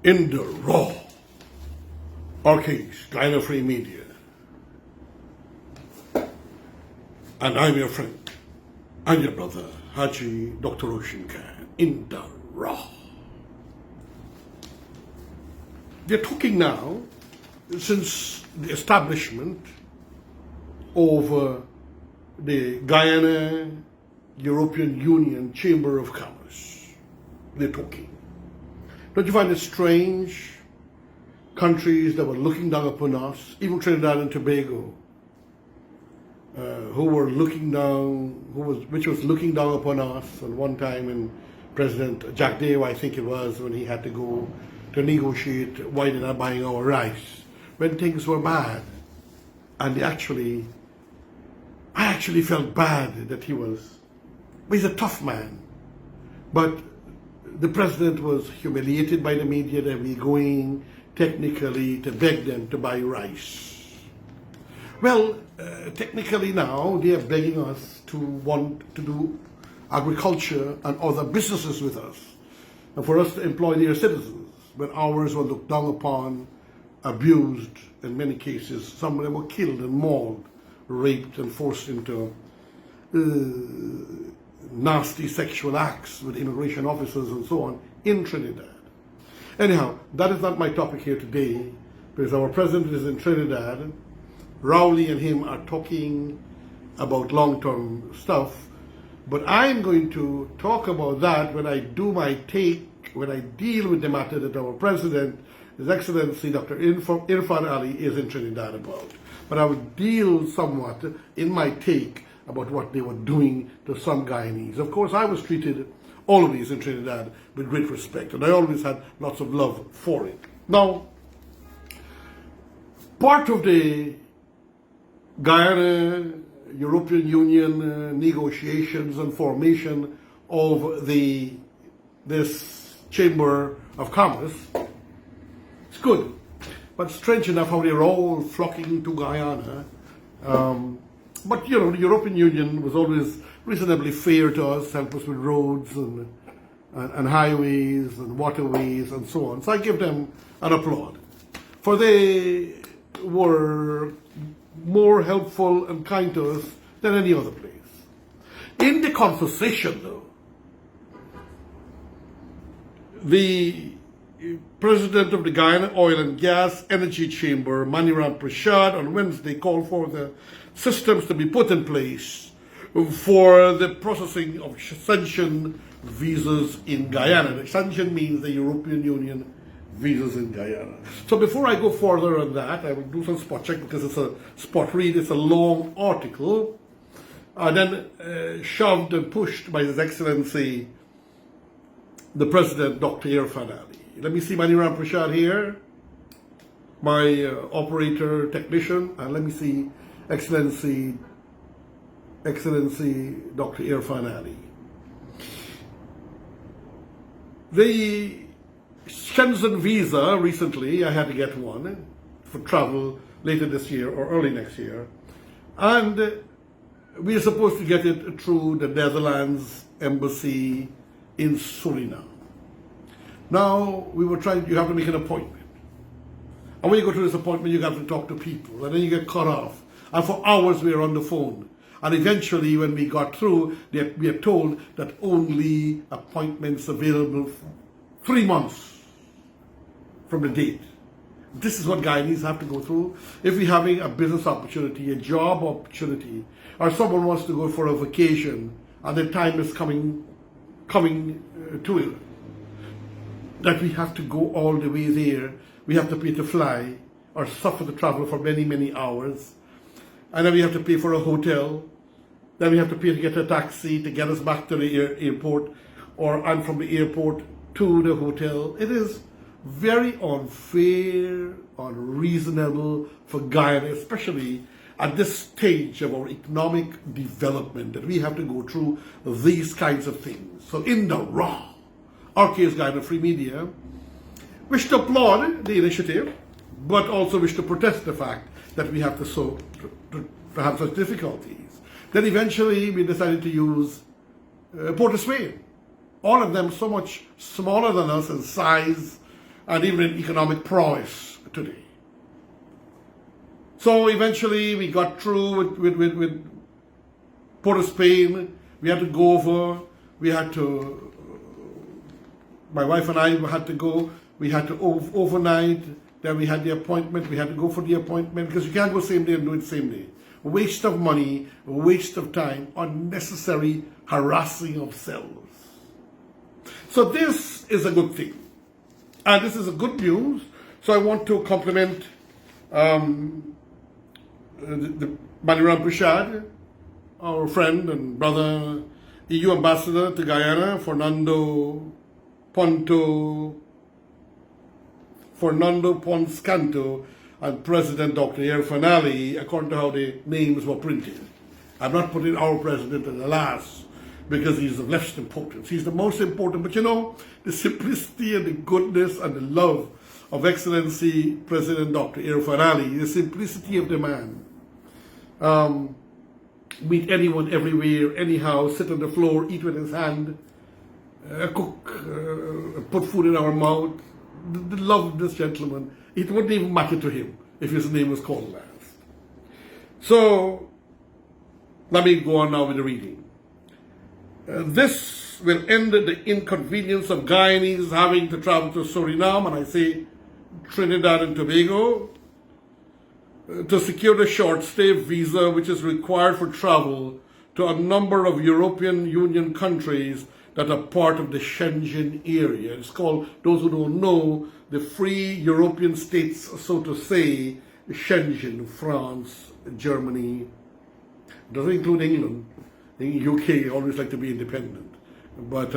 in the raw. Our case, Guyana Free Media. And I'm your friend and your brother, Haji Dr. Roshan Khan, in the raw. They're talking now, since the establishment of the Guyana European Union Chamber of Commerce. They're talking. Don't you find it strange? Countries that were looking down upon us, even Trinidad and Tobago, who were looking down, which was looking down upon us. And one time, when President Jack Day, I think it was, when he had to go to negotiate why they're not buying our rice, when things were bad, and I actually felt bad that he's a tough man, but the president was humiliated by the media that we're going technically to beg them to buy rice. Well, technically now they are begging us to want to do agriculture and other businesses with us, and for us to employ their citizens, but ours were looked down upon, abused, in many cases. Some of them were killed and mauled, raped and forced into nasty sexual acts with immigration officers and so on in Trinidad. Anyhow, that is not my topic here today, because our president is in Trinidad. Rowley and him are talking about long-term stuff, but I'm going to talk about that when I do my take, when I deal with the matter that our president, His Excellency Dr. Irfan Ali, is in Trinidad about. But I will deal somewhat in my take about what they were doing to some Guyanese. Of course, I was treated always in Trinidad with great respect, and I always had lots of love for it. Now, part of the Guyana European Union negotiations and formation of this Chamber of Commerce, it's good. But strange enough how they're all flocking to Guyana. But you know, the European Union was always reasonably fair to us, helped us with roads and highways and waterways and so on. So I give them an applaud. For they were more helpful and kind to us than any other place. In the conversation though, the President of the Guyana Oil and Gas Energy Chamber, Maniram Prashad, on Wednesday called for the systems to be put in place for the processing of sanction visas in Guyana. The sanction means the European Union visas in Guyana. So before I go further on that, I will do some spot check because it's a spot read, it's a long article, then shoved and pushed by His Excellency the President, Dr. Irfan Ali. Let me see Maniram Prashad here, my operator technician, and let me see Excellency Dr. Irfan Ali. The Shenzhen visa, recently I had to get one for travel later this year or early next year, and we are supposed to get it through the Netherlands embassy in Suriname. Now, we were trying, you have to make an appointment. And when you go to this appointment, you have to talk to people, and then you get cut off. And for hours we were on the phone. And eventually, when we got through, we are told that only appointments available 3 months from the date. This is what Guyanese have to go through. If we're having a business opportunity, a job opportunity, or someone wants to go for a vacation, and the time is coming to it, that we have to go all the way there. We have to pay to fly or suffer to travel for many, many hours. And then we have to pay for a hotel. Then we have to pay to get a taxi to get us back to the airport, and from the airport to the hotel. It is very unfair, unreasonable for Guyana, especially at this stage of our economic development, that we have to go through these kinds of things. So in the raw, our case, Guyana Free Media, wish to applaud the initiative, but also wish to protest the fact that we have to have such difficulties. Then eventually we decided to use Port of Spain. All of them so much smaller than us in size, and even in economic prowess today. So eventually we got through with Port of Spain. We had to go over. My wife and I had to go. We had to overnight. Then we had the appointment. We had to go for the appointment because you can't go same day and do it same day. Waste of money, waste of time, unnecessary harassing of cells. So this is a good thing. And this is a good news. So I want to compliment the Maniram Prashad, our friend and brother, EU ambassador to Guyana, Fernando Ponscanto, and President Dr. Irfanali, according to how the names were printed. I'm not putting our president in the last because he's of less importance. He's the most important. But you know, the simplicity and the goodness and the love of Excellency President Dr. Irfanali, the simplicity of the man. Meet anyone everywhere, anyhow, sit on the floor, eat with his hand, cook, put food in our mouth. The love of this gentleman, it wouldn't even matter to him if his name was called last. So, let me go on now with the reading. This will end the inconvenience of Guyanese having to travel to Suriname, and I say Trinidad and Tobago, to secure the short stay visa which is required for travel to a number of European Union countries that are part of the Schengen area. It's called, those who don't know, the free European states, so to say, Schengen, France, Germany. It doesn't include England. The UK always like to be independent. But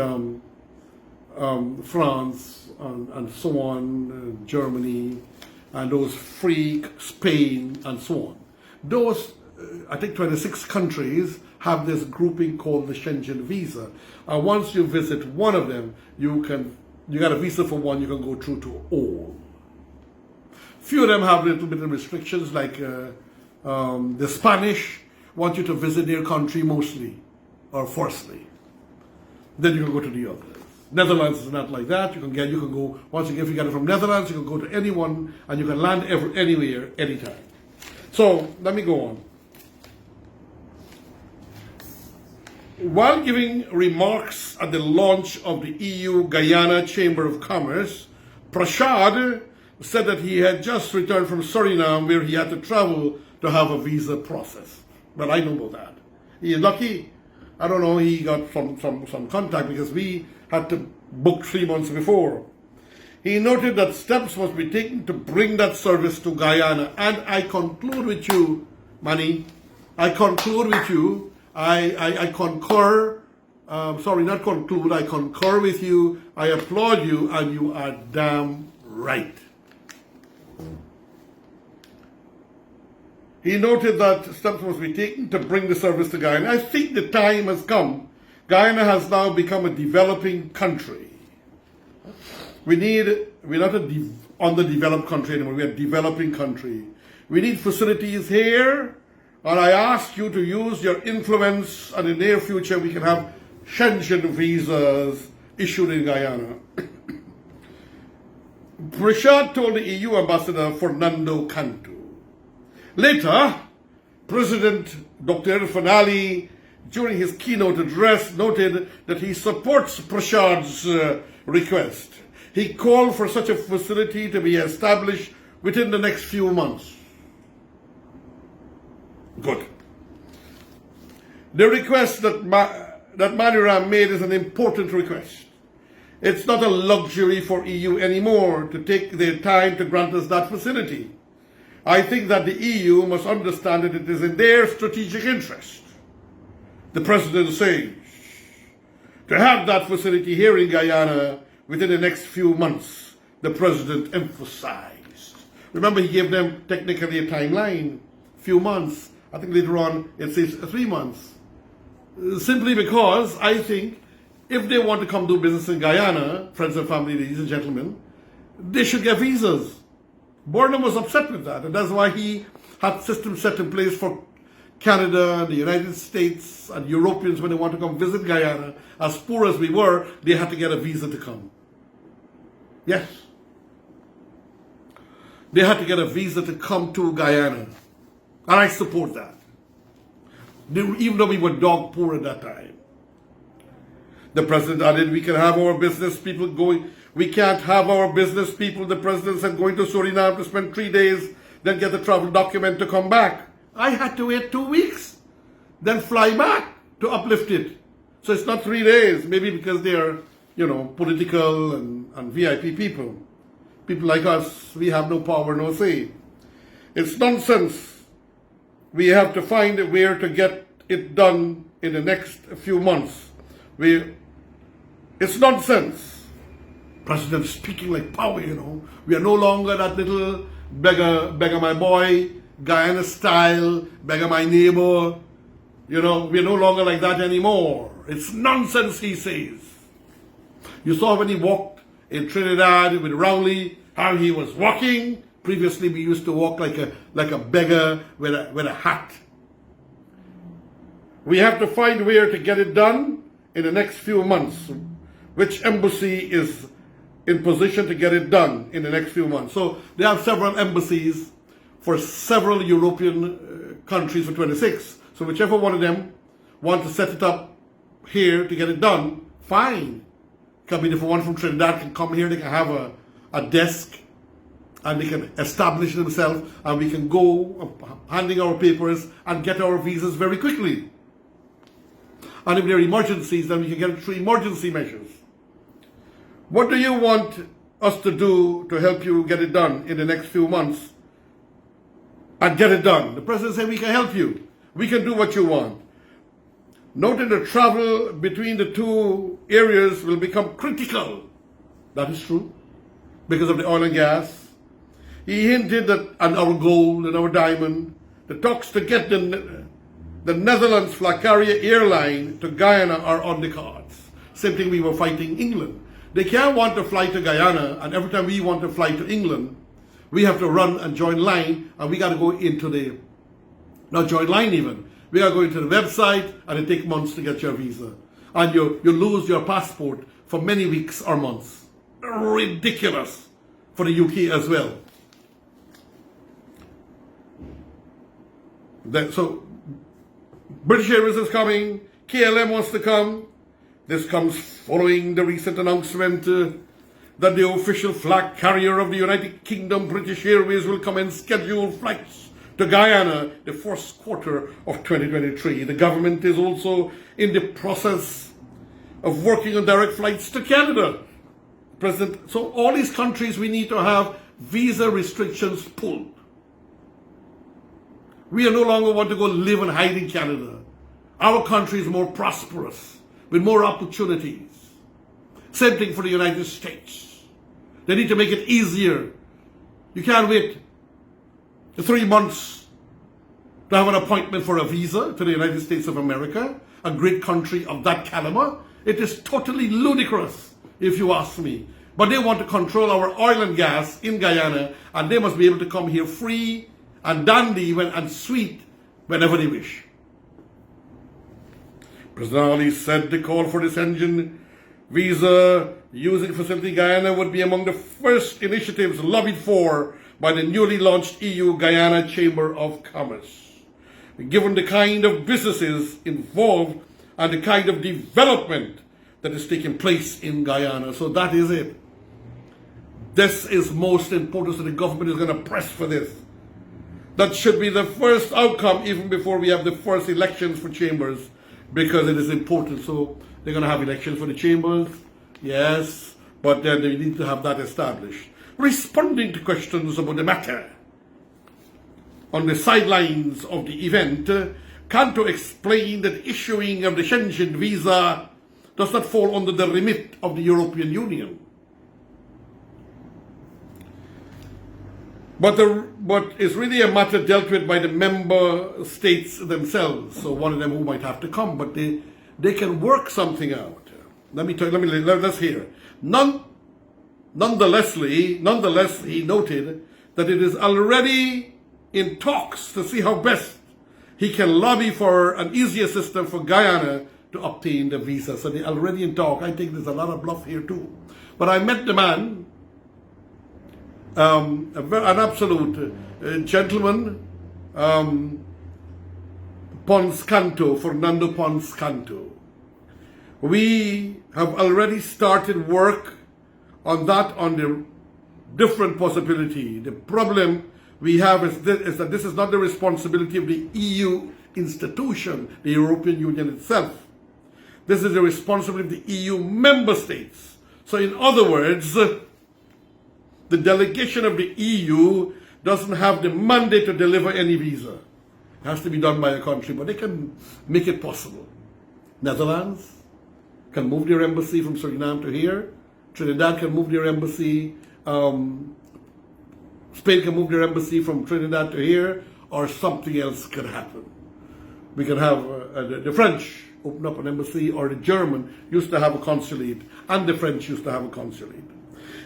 France and so on, Germany, and those free, Spain, and so on. Those, I think 26 countries have this grouping called the Schengen visa. And once you visit one of them, you got a visa for one, you can go through to all. Few of them have a little bit of restrictions, like the Spanish want you to visit their country mostly, or firstly. Then you can go to the others. Netherlands is not like that. You can go, once if you get it from Netherlands, you can go to anyone, and you can land anywhere, anytime. So, let me go on. While giving remarks at the launch of the EU Guyana Chamber of Commerce, Prashad said that he had just returned from Suriname, where he had to travel to have a visa process. Well, I know about that. He is lucky. I don't know, he got some contact because we had to book 3 months before. He noted that steps must be taken to bring that service to Guyana. And I conclude with you, Manny, I conclude with you, I concur, sorry, not conclude, I concur with you, I applaud you, and you are damn right. He noted that steps must be taken to bring the service to Guyana. I think the time has come. Guyana has now become a developing country. We're not an underdeveloped country anymore, we're a developing country. We need facilities here, and I ask you to use your influence, and in the near future we can have Schengen visas issued in Guyana. Prashad told the EU ambassador Fernando Cantu. Later, President Dr. Irfanali, during his keynote address, noted that he supports Prashad's request. He called for such a facility to be established within the next few months. Good. The request that Maniram made is an important request. It's not a luxury for EU anymore to take their time to grant us that facility. I think that the EU must understand that it is in their strategic interest, the President says, to have that facility here in Guyana within the next few months, the President emphasized. Remember, he gave them technically a timeline, few months. I think later on it says 3 months. Simply because I think if they want to come do business in Guyana, friends and family, ladies and gentlemen, they should get visas. Burnham was upset with that, and that's why he had systems set in place for Canada, the United States, and Europeans when they want to come visit Guyana. As poor as we were, they had to get a visa to come. Yes. they had to get a visa to come to Guyana. And I support that. Even though we were dog poor at that time. The president added, we can have our business people going. We can't have our business people, the president said, going to Suriname to spend 3 days, then get the travel document to come back. I had to wait 2 weeks, then fly back to uplift it. So it's not 3 days, maybe because they are, political and VIP people. People like us, we have no power, no say. It's nonsense. We have to find a way to get it done in the next few months. It's nonsense. President speaking like power, We are no longer that little beggar my boy, Guyana style, beggar my neighbor. We are no longer like that anymore. It's nonsense, he says. You saw when he walked in Trinidad with Rowley, how he was walking. Previously, we used to walk like a beggar with a hat. We have to find a way to get it done in the next few months. Which embassy is in position to get it done in the next few months? So they have several embassies for several European countries for 26. So whichever one of them want to set it up here to get it done, fine. I mean, if one from Trinidad can come here, they can have a desk and they can establish themselves and we can go handing our papers and get our visas very quickly. And if there are emergencies, then we can get it through emergency measures. What do you want us to do to help you get it done in the next few months? And get it done. The president said we can help you. We can do what you want. Noting the travel between the two areas will become critical. That is true. Because of the oil and gas. He hinted that, and our gold and our diamond, the talks to get the Netherlands flag carrier airline to Guyana are on the cards. Same thing we were fighting England. They can't want to fly to Guyana, and every time we want to fly to England, we have to run and join line, and we got to go into not join line even. We got to go into the website, and it takes months to get your visa. And you lose your passport for many weeks or months. Ridiculous for the UK as well. So, British Airways is coming, KLM wants to come. This comes following the recent announcement that the official flag carrier of the United Kingdom, British Airways, will commence scheduled flights to Guyana the first quarter of 2023. The government is also in the process of working on direct flights to Canada. So all these countries, we need to have visa restrictions pulled. We no longer want to go live and hide in Canada. Our country is more prosperous, with more opportunities. Same thing for the United States. They need to make it easier. You can't wait 3 months to have an appointment for a visa to the United States of America, a great country of that caliber. It is totally ludicrous, if you ask me. But they want to control our oil and gas in Guyana, and they must be able to come here free and dandy and sweet whenever they wish. President Ali said the call for this engine visa using facility Guyana would be among the first initiatives lobbied for by the newly launched EU Guyana Chamber of Commerce. Given the kind of businesses involved and the kind of development that is taking place in Guyana. So that is it. This is most important, so the government is going to press for this. That should be the first outcome even before we have the first elections for chambers, because it is important. So they're going to have elections for the chambers, yes, but then they need to have that established. Responding to questions about the matter on the sidelines of the event, Kanto explained that issuing of the Schengen visa does not fall under the remit of the European Union. But it's really a matter dealt with by the member states themselves. So one of them who might have to come, but they can work something out. Let's hear. Nonetheless, he noted that it is already in talks to see how best he can lobby for an easier system for Guyana to obtain the visa. So they're already in talk. I think there's a lot of bluff here too. But I met the man an absolute gentleman, Fernando Pons Canto. We have already started work on that, on the different possibility. The problem we have is that this is not the responsibility of the EU institution, the European Union itself. This is the responsibility of the EU member states. So in other words, the delegation of the EU doesn't have the mandate to deliver any visa. It has to be done by a country, but they can make it possible. Netherlands can move their embassy from Suriname to here. Trinidad can move their embassy. Spain can move their embassy from Trinidad to here, or something else could happen. We can have the French open up an embassy, or the German used to have a consulate, and the French used to have a consulate.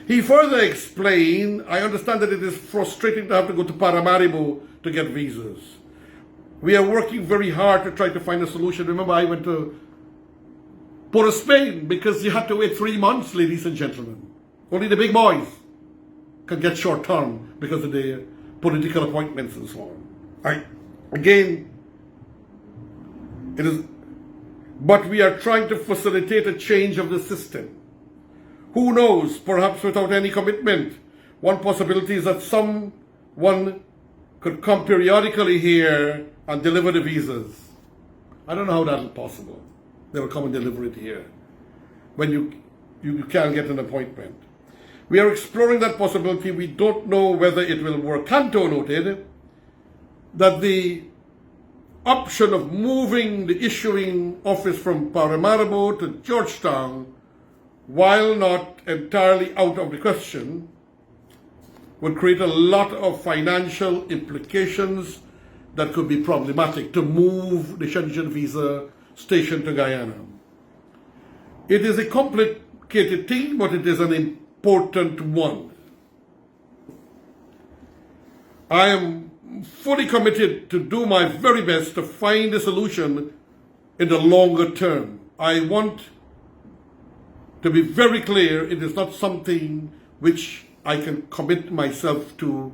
He further explained, I understand that it is frustrating to have to go to Paramaribo to get visas. We are working very hard to try to find a solution. Remember, I went to Port of Spain because you had to wait 3 months, ladies and gentlemen. Only the big boys can get short term because of the political appointments and so on. Again, but we are trying to facilitate a change of the system. Who knows, perhaps without any commitment. One possibility is that someone could come periodically here and deliver the visas. I don't know how that is possible. They will come and deliver it here when you can't get an appointment. We are exploring that possibility. We don't know whether it will work. Canto noted that the option of moving the issuing office from Paramaribo to Georgetown, while not entirely out of the question, would create a lot of financial implications that could be problematic to move the Schengen visa station to Guyana. It is a complicated thing, but it is an important one. I am fully committed to do my very best to find a solution in the longer term. I want to be very clear, it is not something which I can commit myself to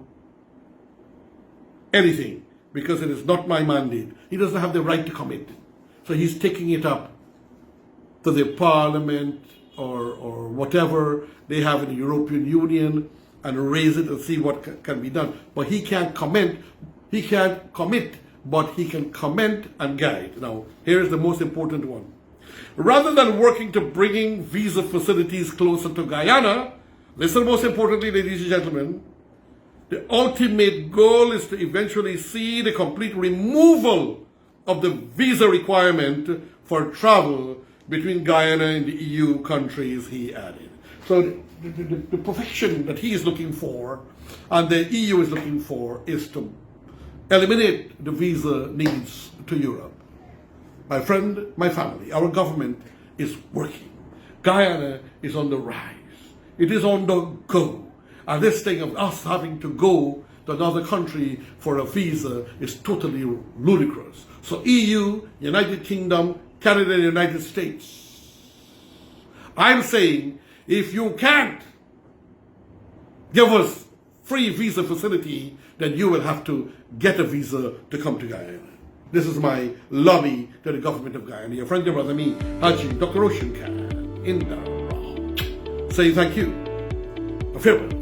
anything, because it is not my mandate. He doesn't have the right to commit. So he's taking it up to the Parliament or whatever they have in the European Union and raise it and see what can be done. But he can't comment. He can't commit, but he can comment and guide. Now, here is the most important one. Rather than working to bringing visa facilities closer to Guyana, listen, most importantly, ladies and gentlemen, the ultimate goal is to eventually see the complete removal of the visa requirement for travel between Guyana and the EU countries, he added. So the perfection that he is looking for and the EU is looking for is to eliminate the visa needs to Europe. My friend, my family, our government is working. Guyana is on the rise. It is on the go. And this thing of us having to go to another country for a visa is totally ludicrous. So EU, United Kingdom, Canada, and United States, I'm saying if you can't give us free visa facility, then you will have to get a visa to come to Guyana. This is my lobby to the government of Guyana. Your friend, your brother, me, Haji, Dr. Ocean Khan, in the saying thank you. A farewell.